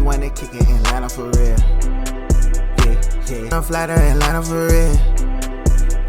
one that kick it in Atlanta for real. Yeah. I'm fly to Atlanta for real.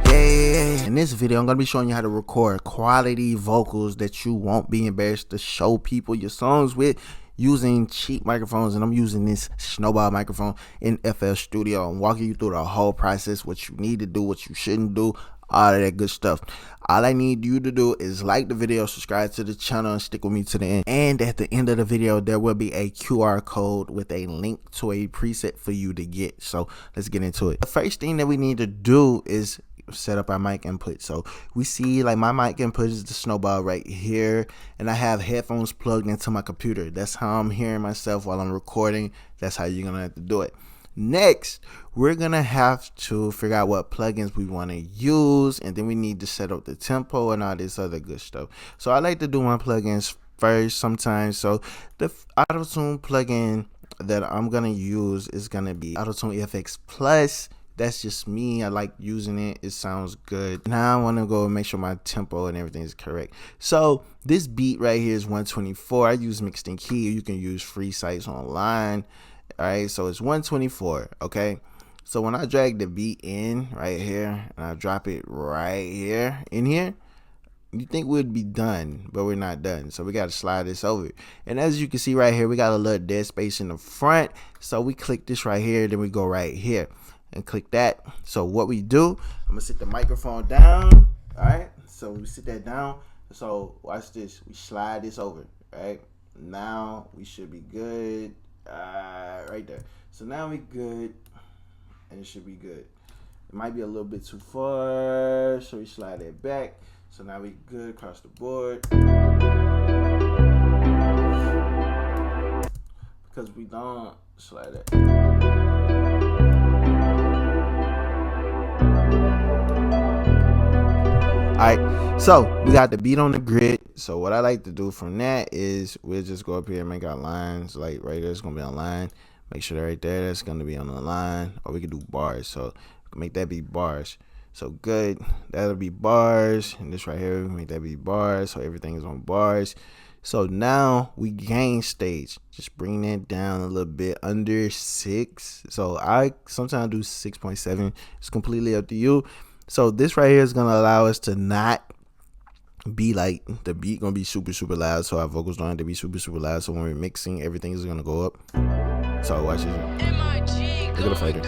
Yeah. In this video, I'm gonna be showing you how to record quality vocals that you won't be embarrassed to show people your songs with using cheap microphones. And I'm using this Snowball microphone in FL Studio. I'm walking you through the whole process, what you need to do, what you shouldn't do, all of that good stuff. All I need you to do is like the video, subscribe to the channel, and stick with me to the end. And at the end of the video, there will be a QR code with a link to a preset for you to get. So let's get into it. The first thing that we need to do is set up our mic input. So we see like my mic input is the Snowball right here, and I have headphones plugged into my computer. That's how I'm hearing myself while I'm recording. That's how you're gonna have to do it. Next, we're gonna have to figure out what plugins we want to use, and then we need to set up the tempo and all this other good stuff. So I like to do my plugins first sometimes. So the autotune plugin that I'm gonna use is gonna be Autotune FX Plus. That's just me. I like using it. It sounds good. Now I want to go and make sure my tempo and everything is correct. So this beat right here is 124. I use mixed in key. You can use free sites online. All right, so it's 124. Okay, so when I drag the beat in right here and I drop it right here in here, you think we'd be done, but we're not done. So we got to slide this over. And as you can see right here, we got a little dead space in the front. So we click this right here, then we go right here and click that. So what we do, I'm gonna sit the microphone down. All right, so we sit that down. So watch this. We slide this over. Right now we should be good. Right there. So now we good, and it should be good. It might be a little bit too far, so we slide it back. So now we good across the board, because we don't slide it. Alright, so we got the beat on the grid. So what I like to do from that is we'll just go up here and make our lines. Like right there, it's gonna be a line. Make sure that right there, that's gonna be on the line. Or we can do bars. So make that be bars. So good, that'll be bars. And this right here, make that be bars. So everything is on bars. So now we gain stage. Just bring that down a little bit under 6. So I sometimes do 6.7. It's completely up to you. So this right here is gonna allow us to not be like the beat gonna be super loud, so our vocals don't have to be super loud. So when we're mixing, everything is gonna go up. So watch this. Look at the fader.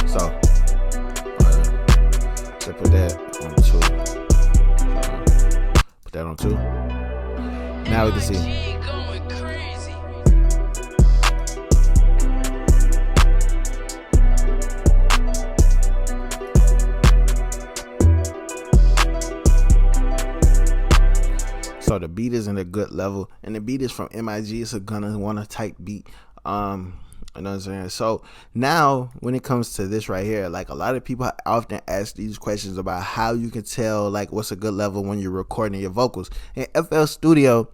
So let's put that on 2. Put that on 2. Now we can see. So the beat is in a good level, and the beat is from MIG. It's a Gunna Wanna type beat. You know what I'm saying? So now when it comes to this right here, like a lot of people often ask these questions about how you can tell like what's a good level when you're recording your vocals. In FL Studio,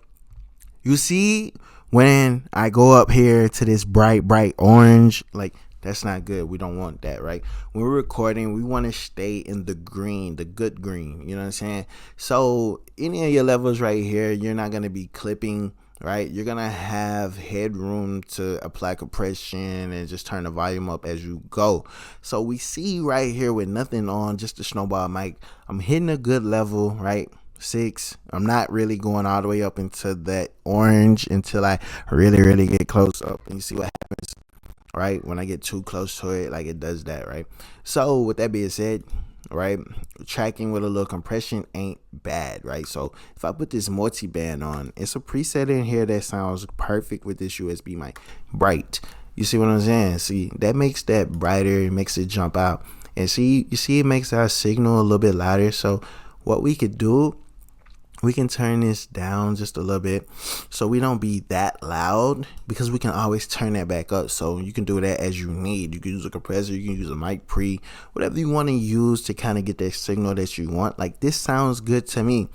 you see when I go up here to this bright orange, like that's not good. We don't want that, right? When we're recording, we want to stay in the green, the good green. You know what I'm saying? So any of your levels right here, you're not going to be clipping, right? You're going to have headroom to apply compression and just turn the volume up as you go. So we see right here with nothing on, just the Snowball mic, I'm hitting a good level, right? 6. I'm not really going all the way up into that orange until I really get close up, and you see what happens. Right, when I get too close to it, like it does that, right? So with that being said, right, tracking with a little compression ain't bad, right? So if I put this multi-band on, it's a preset in here that sounds perfect with this USB mic. Bright, you see what I'm saying? See, that makes that brighter, it makes it jump out, and see, you see, it makes our signal a little bit louder. So what we could do, we can turn this down just a little bit so we don't be that loud, because we can always turn that back up. So you can do that as you need. You can use a compressor, you can use a mic pre, whatever you want to use to kind of get that signal that you want. Like this sounds good to me.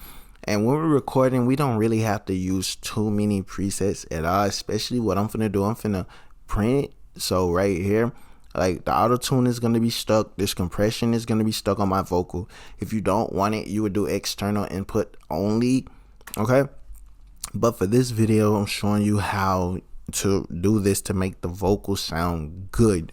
And when we're recording, we don't really have to use too many presets at all, especially what I'm finna do. I'm finna print it. So right here, like the auto tune is going to be stuck. This compression is going to be stuck on my vocal. If you don't want it, you would do external input only. Okay, but for this video, I'm showing you how to do this to make the vocal sound good.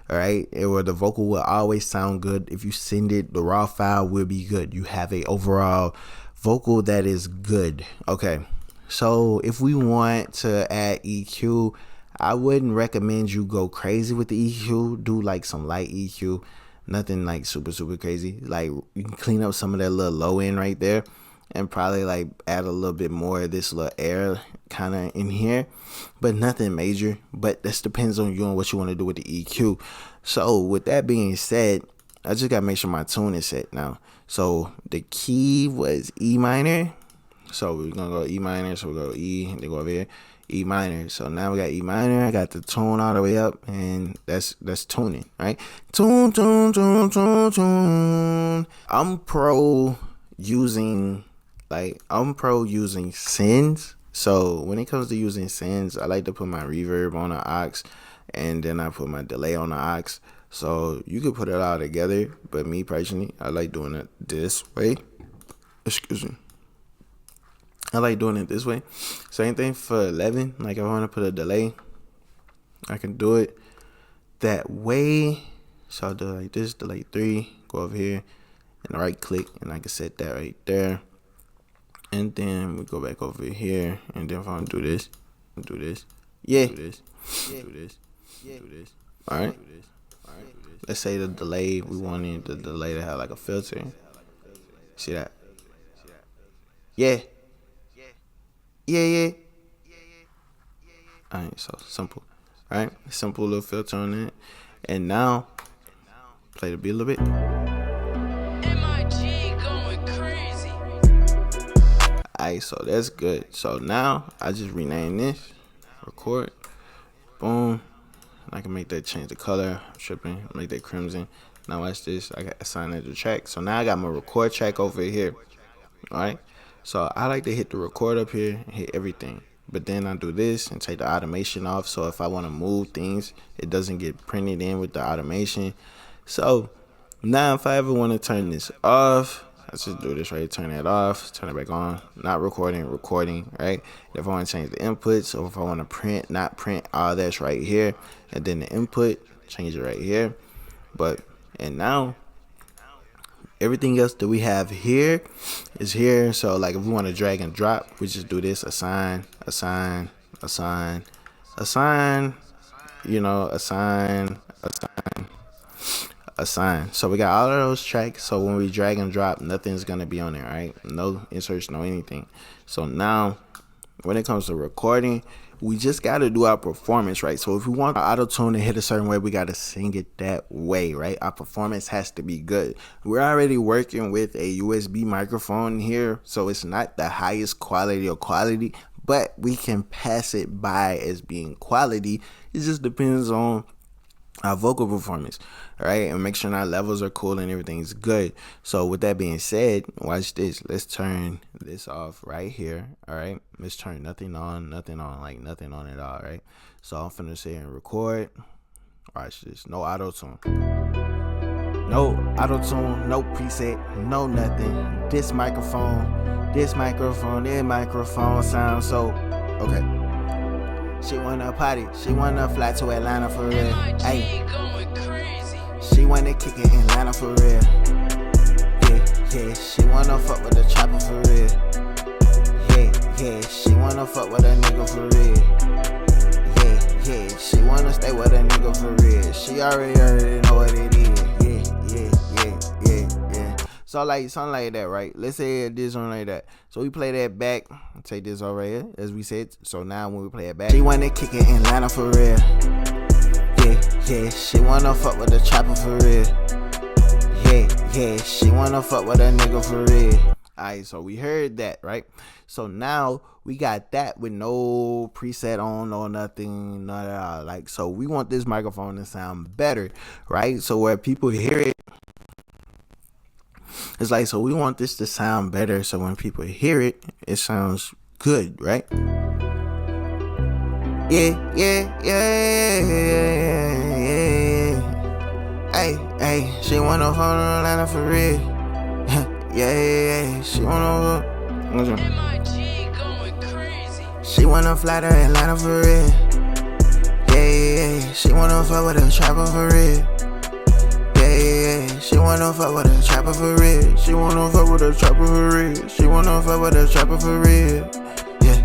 All right, or the vocal will always sound good. If you send it, the raw file will be good. You have a overall vocal that is good. Okay, so if we want to add EQ, I wouldn't recommend you go crazy with the EQ. Do like some light EQ, nothing like super crazy. Like you can clean up some of that little low end right there, and probably like add a little bit more of this little air kind of in here, but nothing major. But this depends on you and what you want to do with the EQ. So with that being said, I just gotta make sure my tune is set now. So the key was E minor, so we're gonna go E minor, so we'll go E, and then go over here E minor. So now we got E minor. I got the tone all the way up, and that's tuning, right? Tune. I'm pro using sends. So when it comes to using sends, I like to put my reverb on the aux, and then I put my delay on the aux. So you could put it all together, but me personally, I like doing it this way. Excuse me. I like doing it this way. Same thing for 11. Like if I want to put a delay, I can do it that way. So I'll do it like this, delay 3, go over here, and right click, and I can set that right there. And then we go back over here, and then if I want to do this, yeah, do this. All right. Let's say the delay, we wanted the delay to have like a filter. See that? Yeah. All right, so simple. All right, simple little filter on it. And now, play the beat a little bit. Alright, so that's good. So now I just rename this, record, boom. I can make that change the color, I'm tripping, make that crimson. Now watch this, I got assign it to track. So now I got my record track over here. Alright, so I like to hit the record up here and hit everything. But then I do this and take the automation off. So if I want to move things, it doesn't get printed in with the automation. So now if I ever want to turn this off, let's just do this, right? Turn it off, turn it back on. Not recording, right? If I want to change the inputs, or if I want to print, not print, all that's right here. And then the input, change it right here. And now, everything else that we have here is here. So like if we want to drag and drop, we just do this, assign, you know, assign. So we got all of those tracks. So when we drag and drop, nothing's gonna be on there, right? No inserts, no anything. So now when it comes to recording, we just gotta do our performance, right? So if we want our auto tune to hit a certain way, we gotta sing it that way, right? Our performance has to be good. We're already working with a USB microphone here, so it's not the highest quality, but we can pass it by as being quality. It just depends on our vocal performance, right? And make sure our levels are cool and everything's good. So with that being said, watch this. Let's turn this off right here. All right, let's turn nothing on, like nothing on at all, right? So I'm finna say and record. Watch this. No auto tune, no preset, no nothing. This microphone sounds so okay. She wanna party, she wanna fly to Atlanta for real. Ay, she wanna kick it in Atlanta for real. Yeah, she wanna fuck with the chopper for real. Yeah, she wanna fuck with a nigga for real. Yeah, she wanna stay with a nigga for real. She already know what it is. Yeah. So like something like that, right? Let's say this one like that. So we play that back. Take this over here, as we said. So now when we play it back, she wanna kick it in Atlanta for real. Yeah, she wanna fuck with the chopper for real. Yeah, she wanna fuck with a nigga for real. Alright, so we heard that, right? So now we got that with no preset on or nothing, none at all. Like, so we want this microphone to sound better, right? So where people hear it, it's like, so we want this to sound better, so when people hear it, it sounds good, right? Yeah. Hey, she wanna fuck Atlanta for real. Yeah, she wanna She wanna fly to Atlanta for real. Yeah. She wanna fuck with a trapper for real. Yeah. She wanna fuck with a trapper for real. She wanna fuck with a trapper for real. She wanna fuck with a trapper for real. Yeah.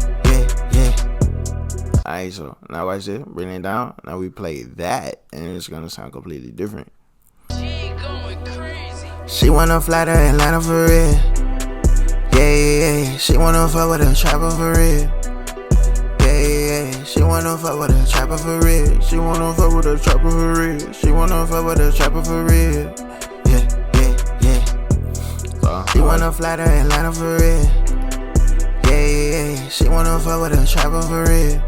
Alright, so now watch this. Bring it down. Now we play that, and it's gonna sound completely different. She wanna fly to Atlanta for real. Yeah. She wanna fuck with a trapper for real. Yeah. She wanna fuck with a trapper for real. She wanna fuck with a trapper for real. She wanna fuck with a trapper for real. Yeah. So, she wanna fly to Atlanta for real. Yeah. She wanna fuck with a trapper for real.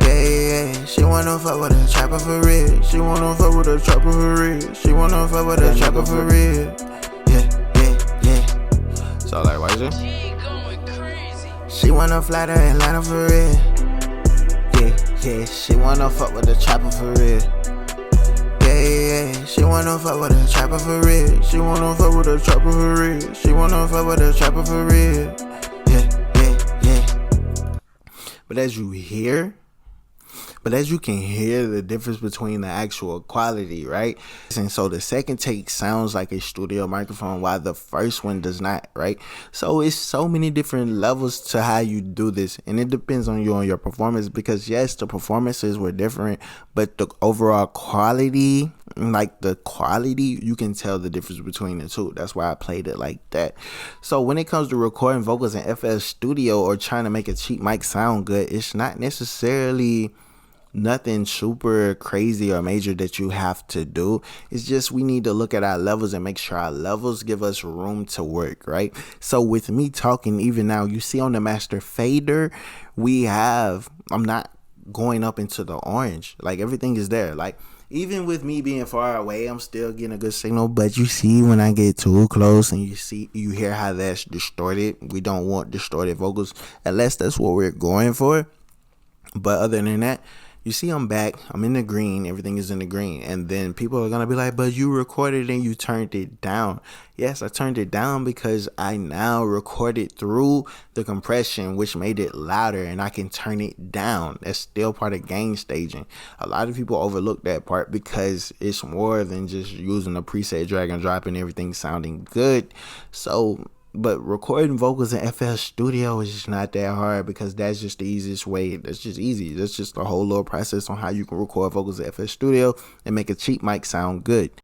Yeah. She wanna fuck with a trapper for real. She wanna fuck with a trapper for real. She wanna fuck with a trapper for real. Yeah. So like, watch it. She wanna fly to Atlanta for real. Yeah. She wanna fuck with a trapper for real. Yeah. She wanna fuck with a trapper for real. She wanna fuck with a trapper for real. She wanna fuck with a trapper for real. Yeah. But as you can hear the difference between the actual quality, right? And so the second take sounds like a studio microphone while the first one does not, right? So it's so many different levels to how you do this, and it depends on you and your performance, because yes, the performances were different, but the overall quality, you can tell the difference between the two. That's why I played it like that. So when it comes to recording vocals in FL Studio or trying to make a cheap mic sound good, it's not necessarily nothing super crazy or major that you have to do. It's just we need to look at our levels and make sure our levels give us room to work, right? So with me talking, even now, you see on the master fader, I'm not going up into the orange. Like, everything is there. Like, even with me being far away, I'm still getting a good signal. But you see when I get too close and you hear how that's distorted. We don't want distorted vocals unless that's what we're going for. But other than that, you see I'm back, I'm in the green, everything is in the green. And then people are going to be like, but you recorded and you turned it down. Yes, I turned it down because I now recorded through the compression, which made it louder, and I can turn it down. That's still part of gain staging. A lot of people overlook that part because it's more than just using a preset, drag and drop, and everything sounding good. But recording vocals in FL Studio is just not that hard, because that's just the easiest way. That's just easy. That's just a whole little process on how you can record vocals in FL Studio and make a cheap mic sound good.